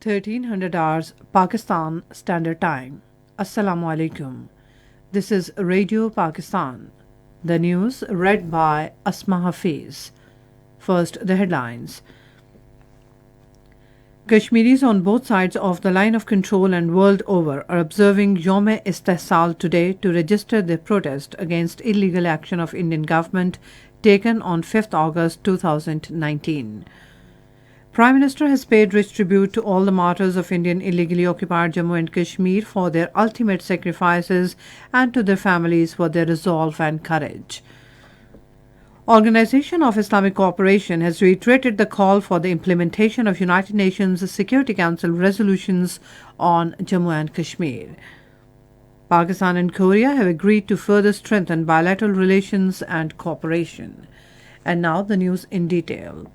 1300 hours Pakistan Standard Time. Assalamu alaikum. This is Radio Pakistan. The news read by Asma Hafiz. First, the headlines. Kashmiris on both sides of the line of control and world over are observing Yom-e-Istihsal today to register their protest against illegal action of Indian government taken on 5th August 2019. Prime Minister has paid rich tribute to all the martyrs of Indian illegally occupied Jammu and Kashmir for their ultimate sacrifices and to their families for their resolve and courage. Organization of Islamic Cooperation has reiterated the call for the implementation of United Nations Security Council resolutions on Jammu and Kashmir. Pakistan and Korea have agreed to further strengthen bilateral relations and cooperation. And now the news in detail.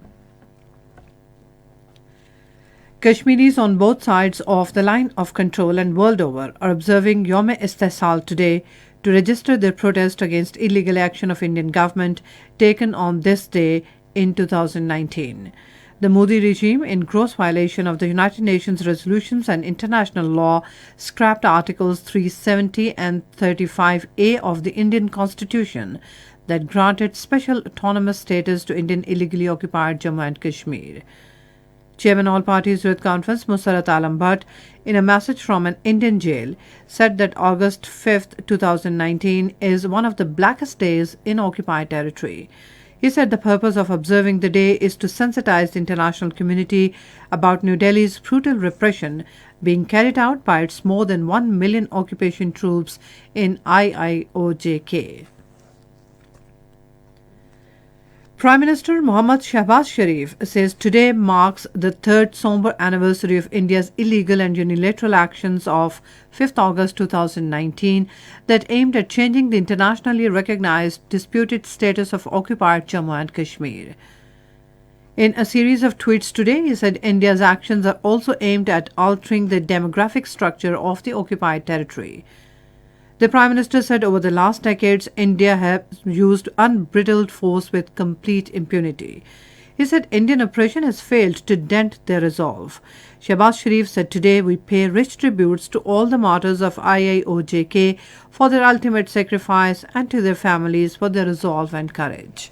Kashmiris on both sides of the line of control and world over are observing Yom-e-Istihsal today to register their protest against illegal action of Indian government taken on this day in 2019. The Modi regime, in gross violation of the United Nations resolutions and international law, scrapped Articles 370 and 35A of the Indian Constitution that granted special autonomous status to Indian illegally occupied Jammu and Kashmir. Chairman All Parties Youth Conference Musarrat Alam Bhatt, in a message from an Indian jail, said that August 5, 2019 is one of the blackest days in occupied territory. He said the purpose of observing the day is to sensitize the international community about New Delhi's brutal repression being carried out by its more than 1 million occupation troops in IIOJK. Prime Minister Mohammad Shehbaz Sharif says today marks the third somber anniversary of India's illegal and unilateral actions of 5th August 2019 that aimed at changing the internationally recognized disputed status of occupied Jammu and Kashmir. In a series of tweets today, he said India's actions are also aimed at altering the demographic structure of the occupied territory. The Prime Minister said over the last decades, India has used unbridled force with complete impunity. He said Indian oppression has failed to dent their resolve. Shehbaz Sharif said today we pay rich tributes to all the martyrs of IIOJK for their ultimate sacrifice and to their families for their resolve and courage.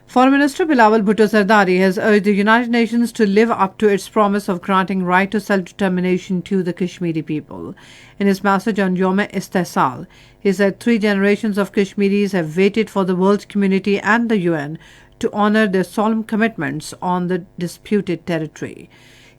Foreign Minister Bilawal Bhutto Zardari has urged the United Nations to live up to its promise of granting right to self-determination to the Kashmiri people. In his message on Yom-e-Istihsal, he said 3 generations of Kashmiris have waited for the world community and the UN to honor their solemn commitments on the disputed territory.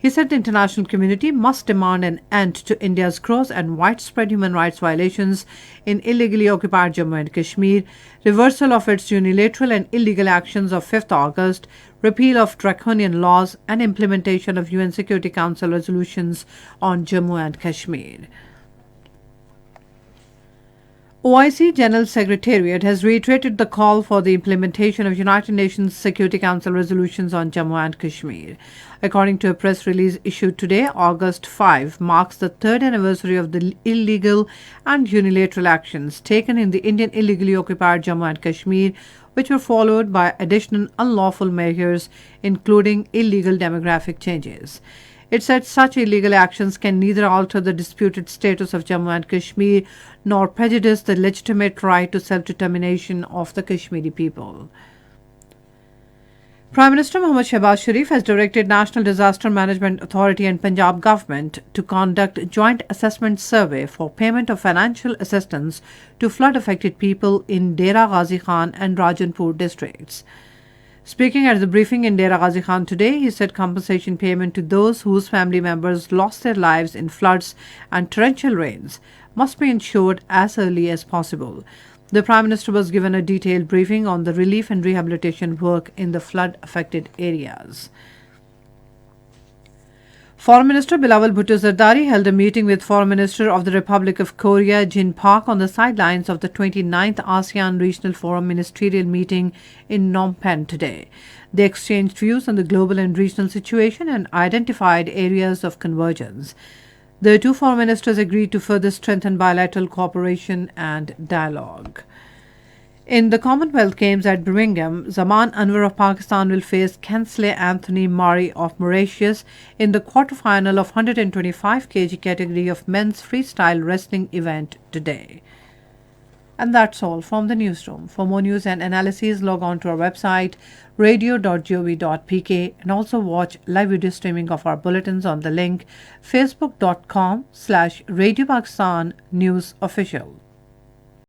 He said the international community must demand an end to India's gross and widespread human rights violations in illegally occupied Jammu and Kashmir, reversal of its unilateral and illegal actions of 5th August, repeal of draconian laws, and implementation of UN Security Council resolutions on Jammu and Kashmir. OIC General Secretariat has reiterated the call for the implementation of United Nations Security Council resolutions on Jammu and Kashmir. According to a press release issued today, August 5 marks the third anniversary of the illegal and unilateral actions taken in the Indian illegally occupied Jammu and Kashmir, which were followed by additional unlawful measures, including illegal demographic changes. It said such illegal actions can neither alter the disputed status of Jammu and Kashmir nor prejudice the legitimate right to self-determination of the Kashmiri people. Prime Minister Mohammad Shehbaz Sharif has directed National Disaster Management Authority and Punjab government to conduct joint assessment survey for payment of financial assistance to flood-affected people in Dera Ghazi Khan and Rajanpur districts. Speaking at the briefing in Dera Ghazi Khan today, he said compensation payment to those whose family members lost their lives in floods and torrential rains must be ensured as early as possible. The Prime Minister was given a detailed briefing on the relief and rehabilitation work in the flood-affected areas. Foreign Minister Bilawal Bhutto Zardari held a meeting with Foreign Minister of the Republic of Korea Jin Park on the sidelines of the 29th ASEAN Regional Forum ministerial meeting in Phnom Penh today. They exchanged views on the global and regional situation and identified areas of convergence. The two foreign ministers agreed to further strengthen bilateral cooperation and dialogue. In the Commonwealth Games at Birmingham, Zaman Anwar of Pakistan will face Kensley Anthony Murray of Mauritius in the quarterfinal of 125 kg category of men's freestyle wrestling event today. And that's all from the newsroom. For more news and analysis, log on to our website radio.gov.pk and also watch live video streaming of our bulletins on the link facebook.com/Radio Pakistan News Official.